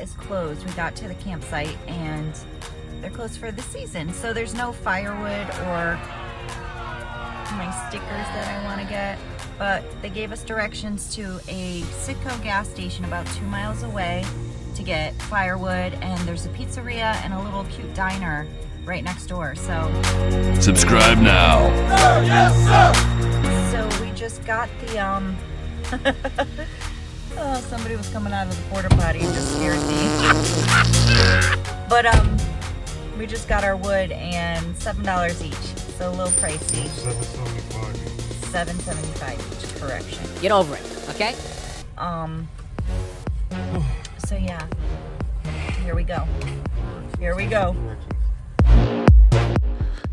is closed. We got to the campsite and they're closed for the season. So there's no firewood or my stickers that I want to get. But they gave us directions to a Citgo gas station about 2 miles away to get firewood. And there's a pizzeria and a little cute diner right next door. So subscribe now. Sir, yes, sir. So we just got the oh, somebody was coming out of the porta potty and just scared me. But we just got our wood and $7 each, so a little pricey. $7.75 each. Correction. Get over it, okay? So yeah, here we go. Here we go.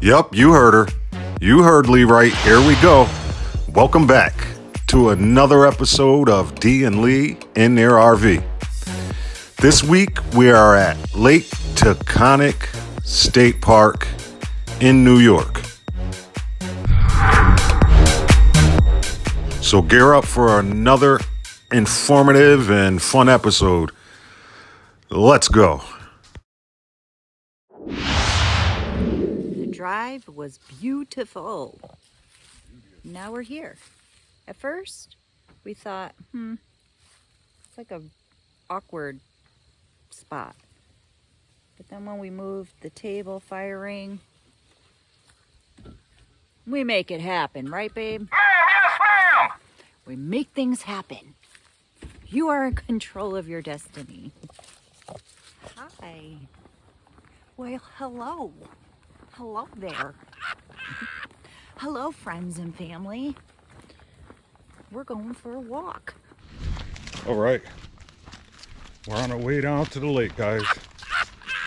Yep, you heard her. You heard Lee right. Here we go. Welcome back to another episode of Dee and Lee in their RV. This week we are at Lake Taghkanic State Park in New York. So gear up for another informative and fun episode. Let's go. The drive was beautiful. Now we're here. At first, we thought, it's like a awkward spot. But then when we moved the table, fire ring, we make it happen, right, babe? Ma'am, yes, ma'am. We make things happen. You are in control of your destiny. Hi. Well, hello. Hello there. Hello, friends and family. We're going for a walk. All right. We're on our way down to the lake, guys.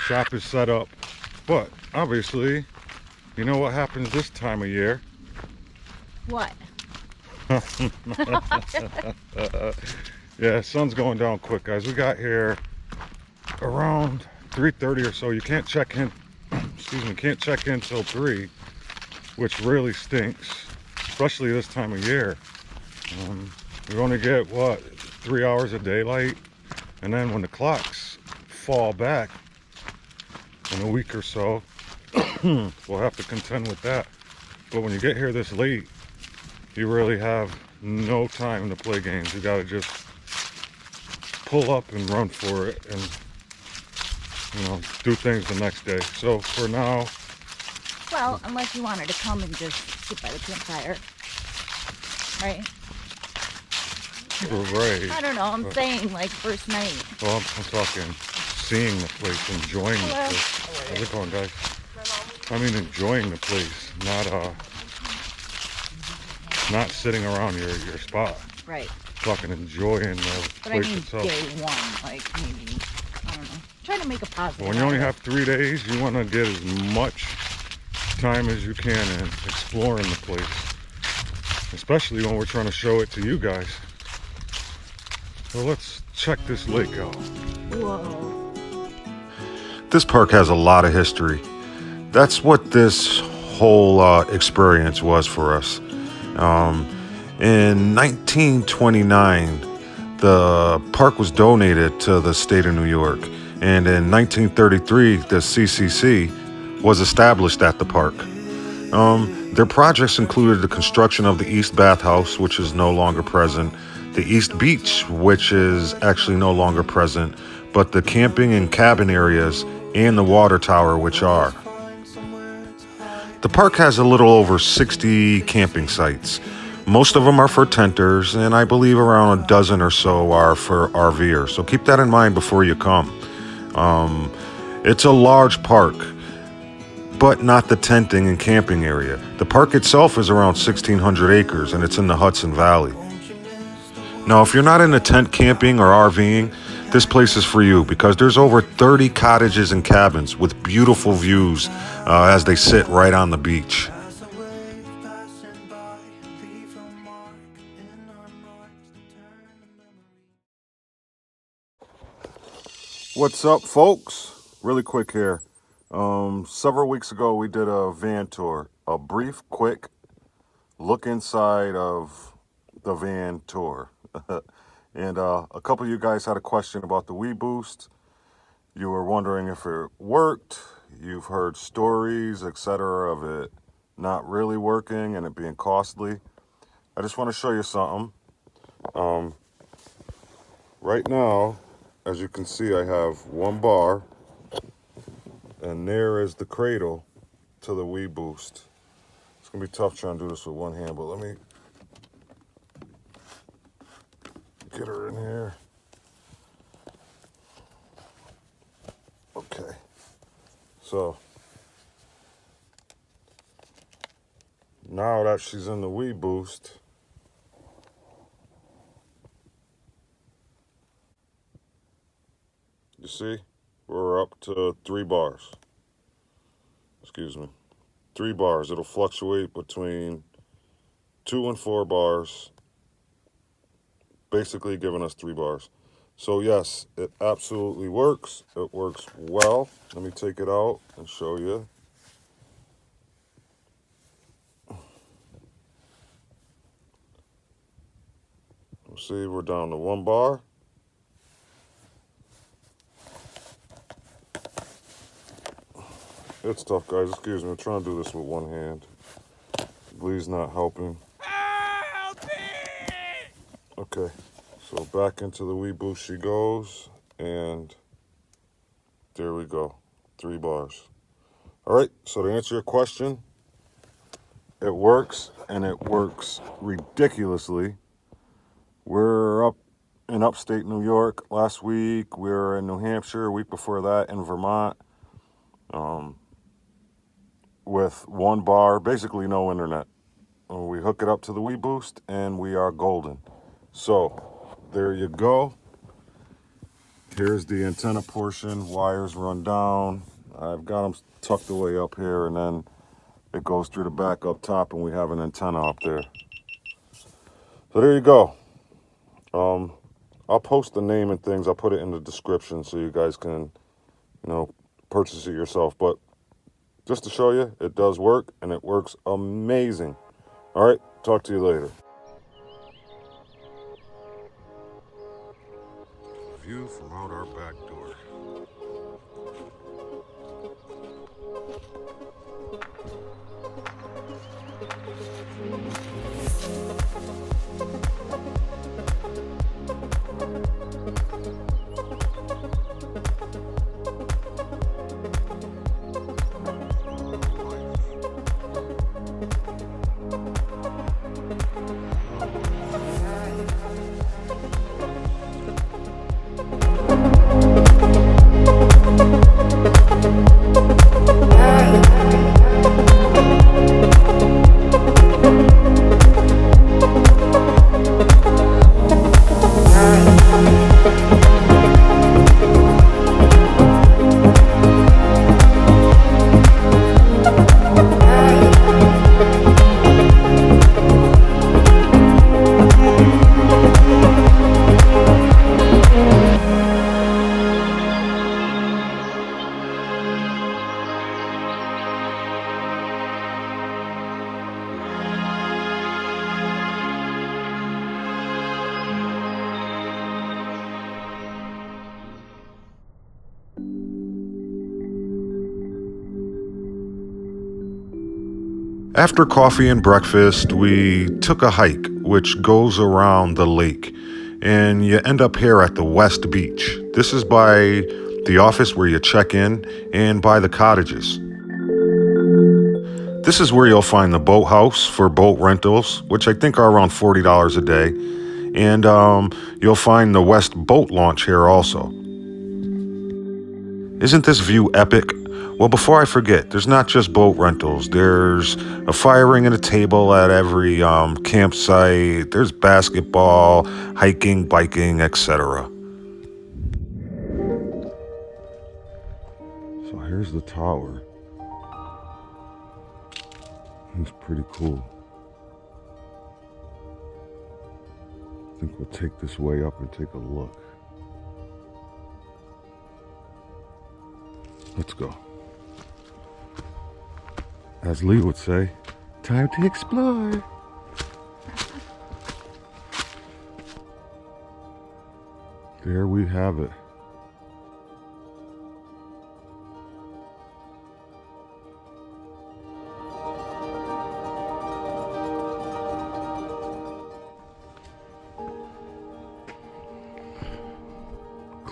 Shop is set up. But obviously, you know what happens this time of year? What? Yeah, sun's going down quick, guys. We got here around 3:30 or so. You can't check in, can't check in till 3, which really stinks, especially this time of year. We only get, 3 hours of daylight, and then when the clocks fall back in a week or so, we'll have to contend with that. But when you get here this late, you really have no time to play games. You gotta just pull up and run for it and, do things the next day. So for now, Well, unless you wanted to come and just sit by the campfire. Right? right. I don't know. I'm saying like first night. Well, I'm talking seeing the place, enjoying the Hello. place. How's it going, guys? I mean, enjoying the place, not sitting around your spot. Right. Talking enjoying the But I place mean itself. day one, like maybe, I don't know. Try to make a positive. When you only out have of 3 days, you want to get as much time as you can in exploring the place, especially when we're trying to show it to you guys. So let's check this lake out. it. Whoa. This park has a lot of history. That's what this whole experience was for us. In 1929, the park was donated to the state of New York. And in 1933, the CCC was established at the park. Their projects included the construction of the East Bathhouse, which is no longer present, the East Beach, which is actually no longer present, but the camping and cabin areas and the water tower, which are. The park has a little over 60 camping sites. Most of them are for tenters, and I believe around a dozen or so are for RVers. So keep that in mind before you come. It's a large park, but not the tenting and camping area. The park itself is around 1,600 acres, and it's in the Hudson Valley. Now, if you're not into tent camping or RVing, this place is for you because there's over 30 cottages and cabins with beautiful views as they sit right on the beach. What's up, folks? Really quick here. Several weeks ago, we did a van tour, a brief, quick look inside of the van tour. And a couple of you guys had a question about the WeBOOST You were wondering if it worked. You've heard stories, etc., of it not really working and it being costly. I just want to show you something. Right now, as you can see, I have one bar, and there is the cradle to the WeBoost. It's gonna be tough trying to do this with one hand, but let me get her in here. Okay. So now that she's in the WeBoost, you see, we're up to 3 bars. Excuse me. 3 bars. It'll fluctuate between 2 and 4 bars, basically giving us 3 bars. So yes, it absolutely works. It works well. Let me take it out and show you. See, we're down to 1 bar. It's tough, guys. Excuse me. I'm trying to do this with one hand. Glee's not helping. Help me! Okay, so back into the WeBoost she goes, and there we go. 3 bars. All right, so to answer your question, it works, and it works ridiculously. We're up in upstate New York last week. We were in New Hampshire a week before that in Vermont, with 1 bar, basically no internet. We hook it up to the WeBoost, and we are golden. So there you go. Here's the antenna portion. Wires run down. I've got them tucked away up here, and then it goes through the back up top, and we have an antenna up there. So there you go. I'll post the name and things. I'll put it in the description so you guys can, purchase it yourself. But just to show you, it does work, and it works amazing. All right, talk to you later. View from out our back door. After coffee and breakfast, we took a hike, which goes around the lake, and you end up here at the West Beach. This is by the office where you check in and by the cottages. This is where you'll find the boathouse for boat rentals, which I think are around $40 a day, and you'll find the West Boat Launch here also. Isn't this view epic? Well, before I forget, there's not just boat rentals. There's a fire ring and a table at every campsite. There's basketball, hiking, biking, etc. So here's the tower. It's pretty cool. I think we'll take this way up and take a look. Let's go. As Lee would say, time to explore. There we have it.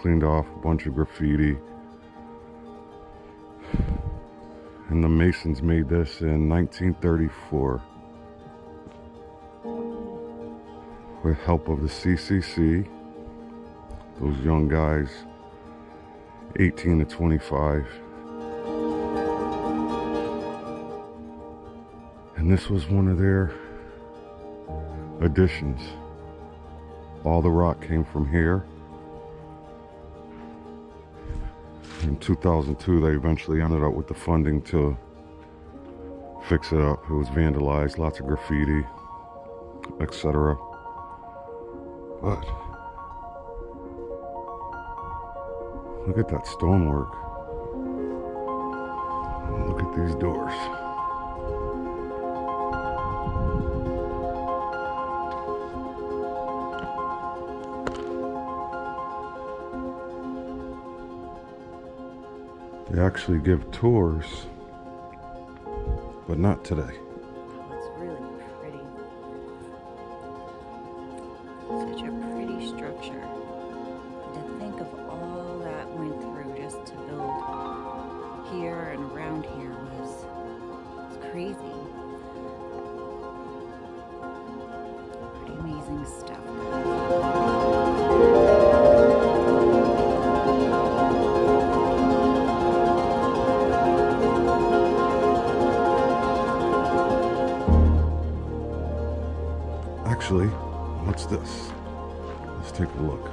cleaned off, a bunch of graffiti. And the Masons made this in 1934 with help of the CCC. Those young guys, 18 to 25. And this was one of their additions. All the rock came from here. In 2002, they eventually ended up with the funding to fix it up. It was vandalized, lots of graffiti, etc. But look at that stonework. Look at these doors. They actually give tours, but not today. It's really pretty. Such a pretty structure. To think of all that went through just to build here and around here was crazy. Pretty amazing stuff. Actually, what's this? Let's take a look.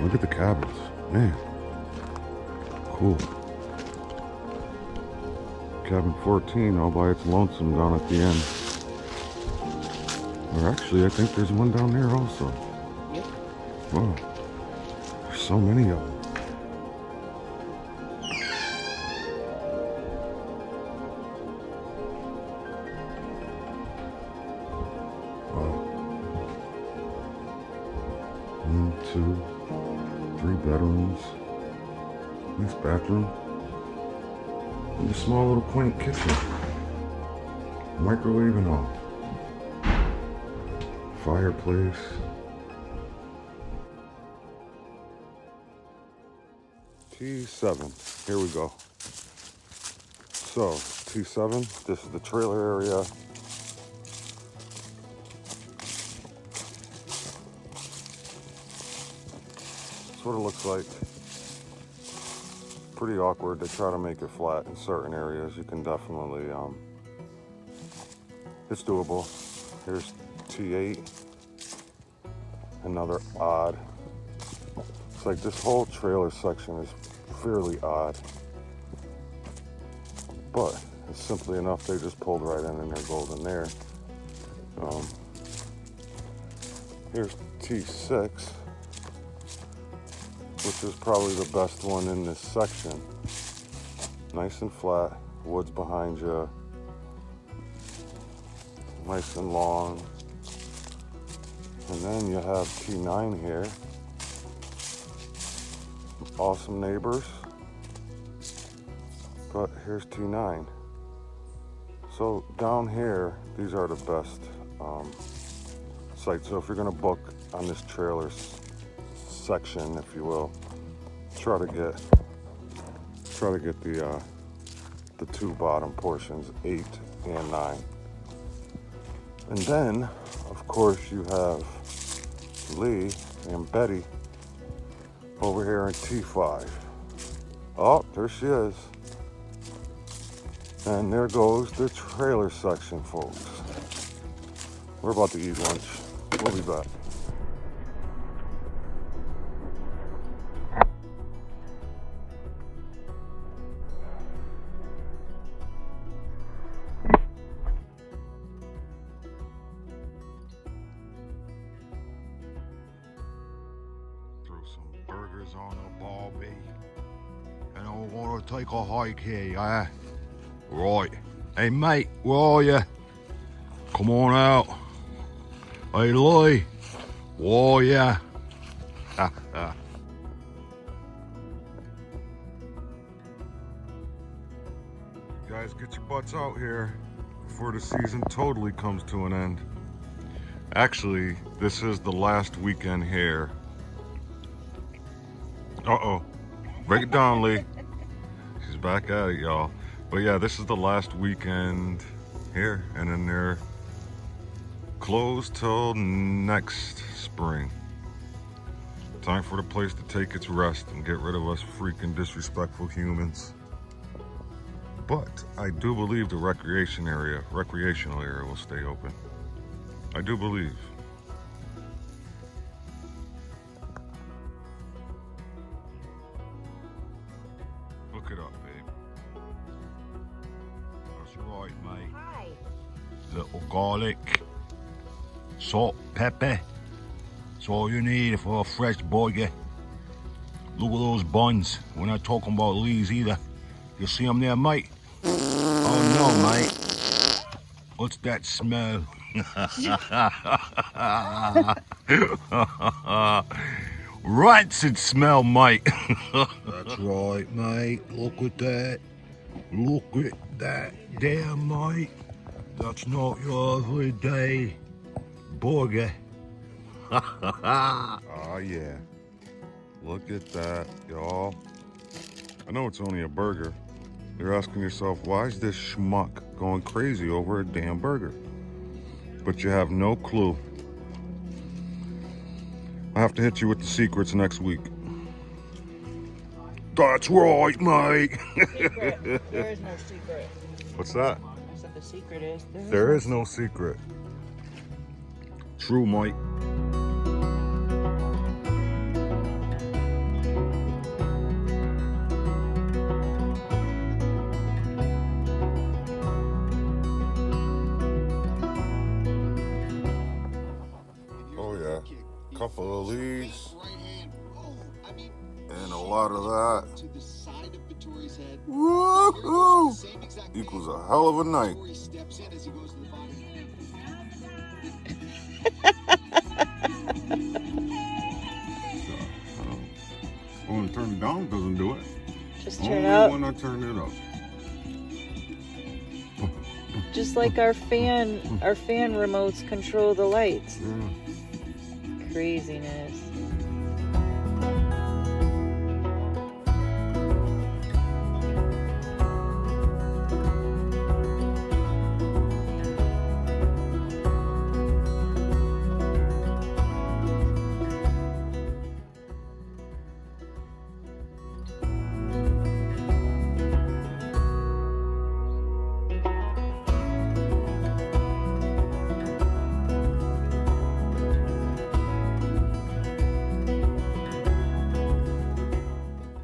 Look at the cabins. Man, cool. Cabin 14 all by its lonesome down at the end. Or actually, I think there's one down there also. Yep. Wow, there's so many of them. Wow. 1, 2, 3 bedrooms. Nice bathroom. And a small little quaint kitchen. Microwave and all. Fireplace. T7. Here we go. So, T7, this is the trailer area. That's what it looks like. Pretty awkward. They try to make it flat in certain areas. You can definitely, it's doable. Here's T8. Another odd. It's like this whole trailer section is fairly odd. But it's simply enough, they just pulled right in and they're golden there. Here's T6, which is probably the best one in this section. Nice and flat, woods behind you. Nice and long. And then you have T9 here. Awesome neighbors. But here's T9. So down here, these are the best sites. So if you're gonna book on this trailer section, if you will, try to get the two bottom portions, 8 and 9. And then, of course, you have Lee and Betty over here in T5. Oh, there she is. And there goes the trailer section, folks. We're about to eat lunch. We'll be back. Some burgers on the barbie, and I want to take a hike here, yeah? Right. Hey mate, where are you? Come on out. Hey Lee, where are ya? Guys, get your butts out here before the season totally comes to an end. Actually, this is the last weekend here Uh-oh. Break it down, Lee. She's back at it, y'all. But yeah, this is the last weekend here, and then they're closed till next spring. Time for the place to take its rest and get rid of us freaking disrespectful humans. But I do believe the recreational area will stay open. I do believe. Look it up, babe. That's right, mate. Hi. Little garlic, salt, pepper. That's all you need for a fresh burger. Look at those buns. We're not talking about Lee's either. You see them there, mate? Oh no, mate. What's that smell? Rancid smell, mate. That's right, mate. Look at that. Look at that there, mate. That's not your everyday burger. Oh yeah. Look at that, y'all. I know it's only a burger. You're asking yourself, why is this schmuck going crazy over a damn burger? But you have no clue. I have to hit you with the secrets next week. That's right, mate. Secret. There is no secret. What's that? I said the secret is There is no secret. True, Mike. Oh yeah, couple of these and a lot of that. Woo-hoo! Equals a hell of a night. When I turn it down, doesn't do it. Just turn Only up. when I turn it up. Just like our fan remotes control the lights. Craziness.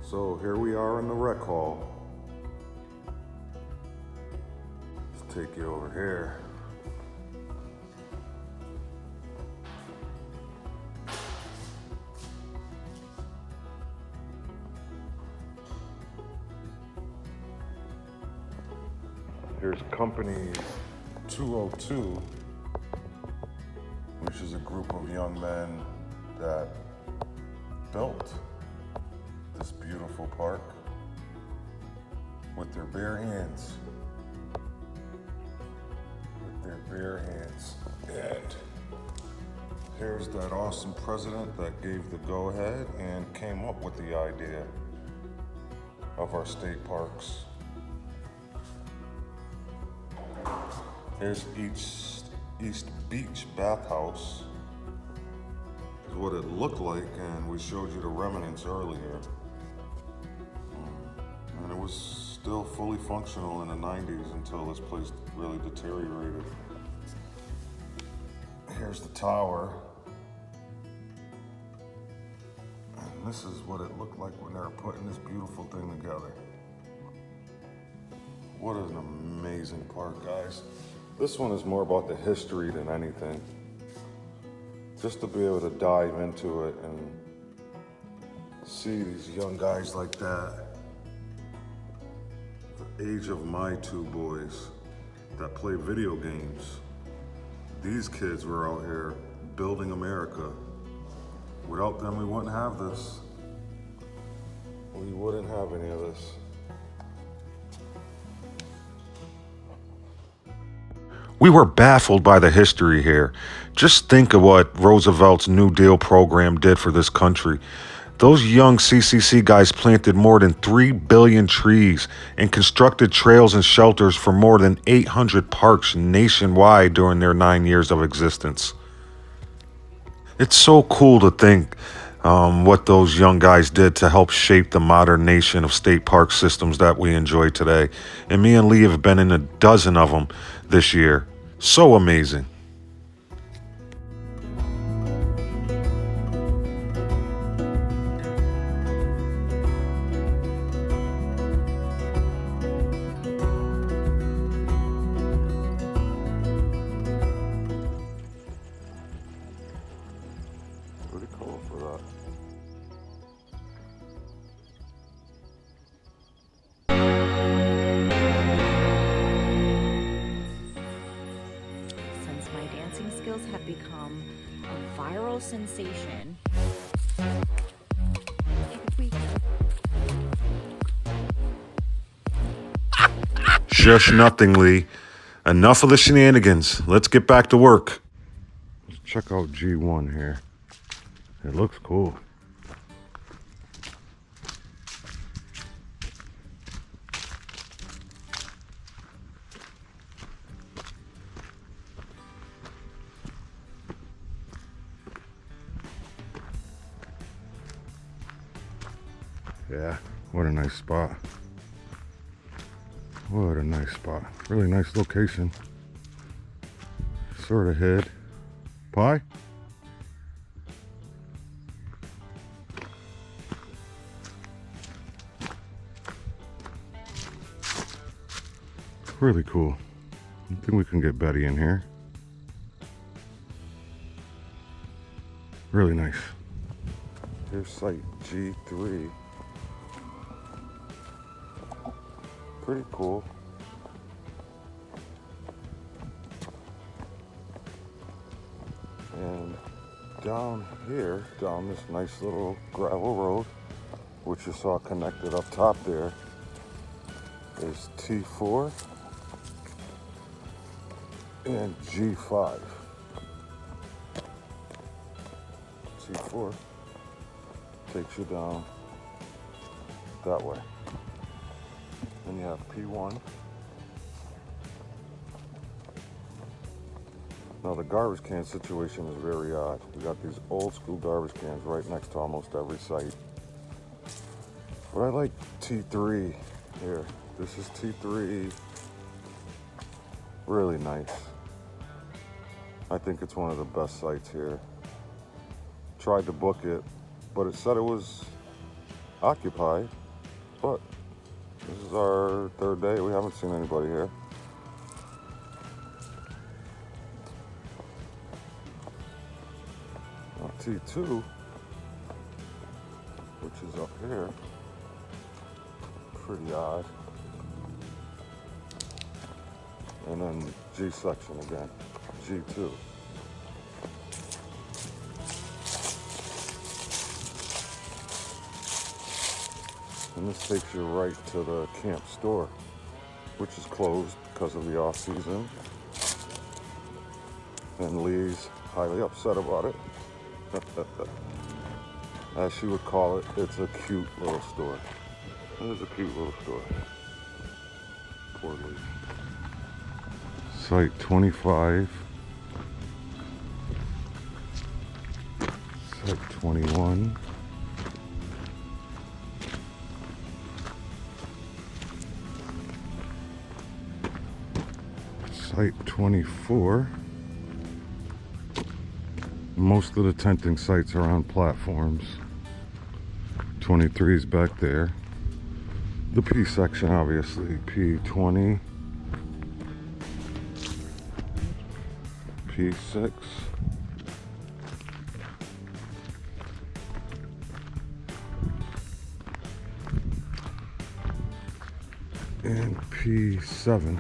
So here we are in the rec hall. Let's take you over here. Here's Company 202, which is a group of young men that built this beautiful park with their bare hands. With their bare hands. And here's that awesome president that gave the go-ahead and came up with the idea of our state parks. Here's East Beach Bathhouse. Is what it looked like, and we showed you the remnants earlier. And it was still fully functional in the 90s until this place really deteriorated. Here's the tower. And this is what it looked like when they were putting this beautiful thing together. What an amazing park, guys. This one is more about the history than anything. Just to be able to dive into it and see these young guys like that, the age of my two boys that play video games. These kids were out here building America. Without them, we wouldn't have this. We wouldn't have any of this. We were baffled by the history here. Just think of what Roosevelt's New Deal program did for this country. Those young CCC guys planted more than 3 billion trees and constructed trails and shelters for more than 800 parks nationwide during their 9 years of existence. It's so cool to think what those young guys did to help shape the modern nation of state park systems that we enjoy today. And me and Lee have been in a dozen of them this year. So amazing. Pretty cool for that. Since my dancing skills have become a viral sensation, Shush nothing, Lee. Enough of the shenanigans. Let's get back to work. Let's check out G1 here. It looks cool. Yeah, what a nice spot. What a nice spot. Really nice location. Sort of hid. Pie? Really cool. I think we can get Betty in here. Really nice. Here's site G3. Pretty cool. And down here, down this nice little gravel road, which you saw connected up top there, is T4 and G5. T4 takes you down that way. Then you have P1. Now the garbage can situation is very odd. We got these old school garbage cans right next to almost every site. But I like T3 here. This is T3. Really nice. I think it's one of the best sites here. Tried to book it, but it said it was occupied. But this is our third day. We haven't seen anybody here. Now T2, which is up here, pretty odd. And then G section again, G2. And this takes you right to the camp store, which is closed because of the off season. And Lee's highly upset about it. As she would call it, it's a cute little store. It is a cute little store. Poor Lee. Site 25. Site 21. Site 24. Most of the tenting sites are on platforms. 23 is back there. The P section, obviously. P20. P6. And P7.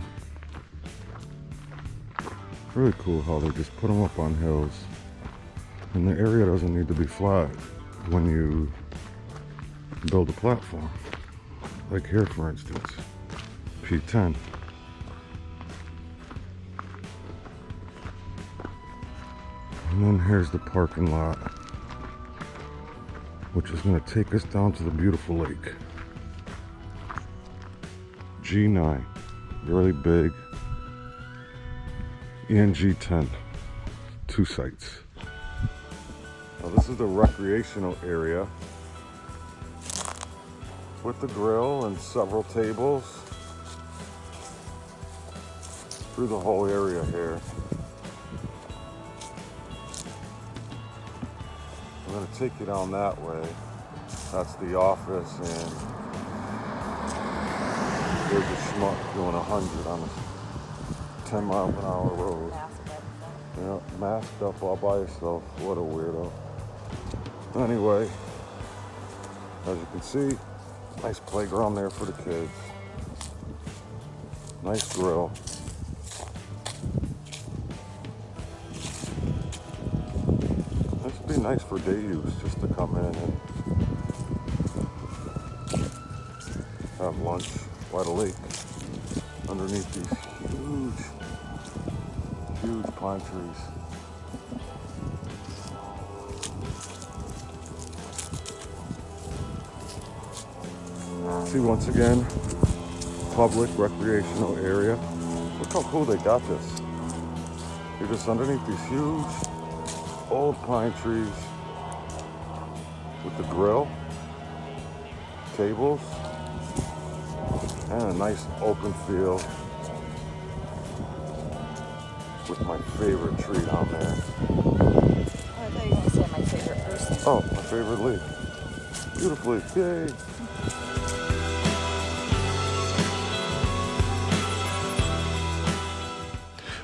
Really cool how they just put them up on hills. And the area doesn't need to be flat when you build a platform. Like here, for instance, P10. And then here's the parking lot. which is going to take us down to the beautiful lake. G9, really big, and G10, 2 sites. Now this is the recreational area with the grill and several tables through the whole area here. I'm going to take you down that way. That's the office, and there's a schmuck doing 100 on a 10-mile-per-hour road. Yeah, masked up all by yourself. What a weirdo. Anyway, as you can see, nice playground there for the kids. Nice grill. This would be nice for day use, just to come in and have lunch by the lake underneath these huge pine trees. See, once again, public recreational area. Look how cool they got this. You're just underneath these huge old pine trees with the grill, tables, and a nice open field with my favorite tree down there. Oh, I thought you were going to say my favorite person. Oh, my favorite lake. Beautiful lake, yay!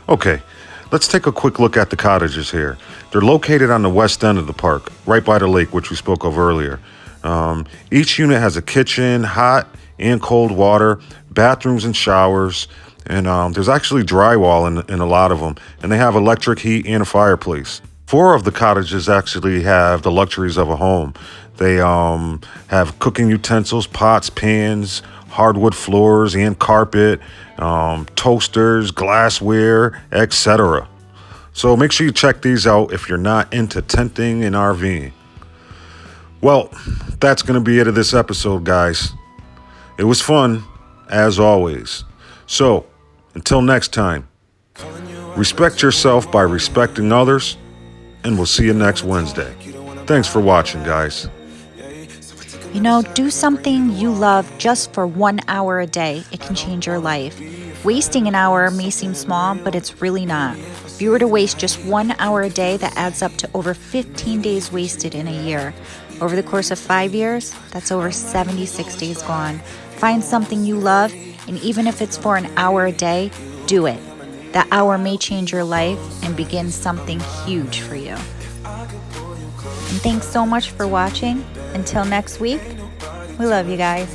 Okay, let's take a quick look at the cottages here. They're located on the west end of the park, right by the lake, which we spoke of earlier. Each unit has a kitchen, hot and cold water, bathrooms and showers, and there's actually drywall in a lot of them, and they have electric heat and a fireplace. 4 of the cottages actually have the luxuries of a home. They have cooking utensils, pots, pans, hardwood floors and carpet, toasters, glassware, etc. So make sure you check these out if you're not into tenting and RVing. Well, that's going to be it of this episode, guys. It was fun, as always. So, until next time, respect yourself by respecting others, and we'll see you next Wednesday. Thanks for watching, guys. You know, do something you love just for 1 hour a day. It can change your life. Wasting an hour may seem small, but it's really not. If you were to waste just 1 hour a day, that adds up to over 15 days wasted in a year. Over the course of 5 years, that's over 76 days gone. Find something you love, and even if it's for an hour a day, do it. That hour may change your life and begin something huge for you. And thanks so much for watching. Until next week, we love you guys.